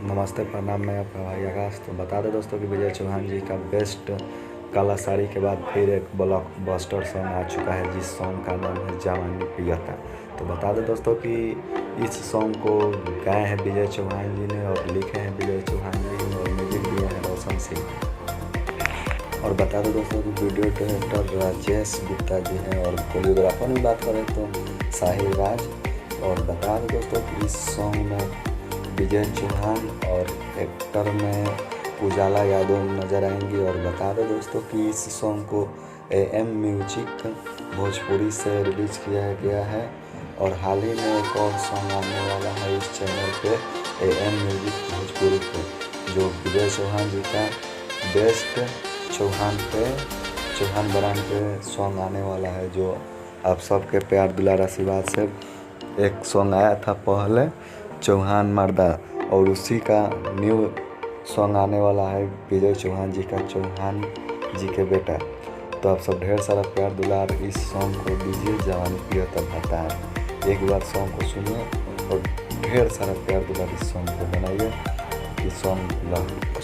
नमस्ते, प्रणाम। मैं आपका भाई आकाश। तो बता दें दोस्तों कि विजय चौहान जी का बेस्ट काला साड़ी के बाद फिर एक ब्लॉकबस्टर सॉन्ग आ चुका है, जिस सॉन्ग का नाम है जवानी पियता। तो बता दें दोस्तों कि इस सॉन्ग को गाए हैं विजय चौहान जी ने और लिखे हैं विजय चौहान जी ने और म्यूजिक दिए हैं रोशन सिंह ने। और बता दें दोस्तों कि वीडियो डायरेक्टर राजेश गुप्ता जी हैं और कोरियोग्राफर में बात करें तो साहिल राज। और बता दें दोस्तों कि इस सॉन्ग में विजय चौहान और एक्टर में उजाला यादव नज़र आएंगी। और बता दें दोस्तों कि इस सॉन्ग को AM म्यूजिक भोजपुरी से रिलीज़ किया गया है। और हाल ही में एक और सॉन्ग आने वाला है इस चैनल पे AM म्यूजिक भोजपुरी पे, जो विजय चौहान जी का बेस्ट चौहान ब्रांड पे सॉन्ग आने वाला है, जो आप सबके प्यार दुलार आशीर्वाद से एक सॉन्ग आया था पहले चौहान मर्दा, और उसी का न्यू सॉन्ग आने वाला है विजय चौहान जी का चौहान जी के बेटा। तो आप सब ढेर सारा प्यार दुलार इस सॉन्ग को दीजिए, जवानी पियता भाता है। एक बार सॉन्ग को सुनिए और ढेर सारा प्यार दुलार इस सॉन्ग को बनाइए। इस सॉन्ग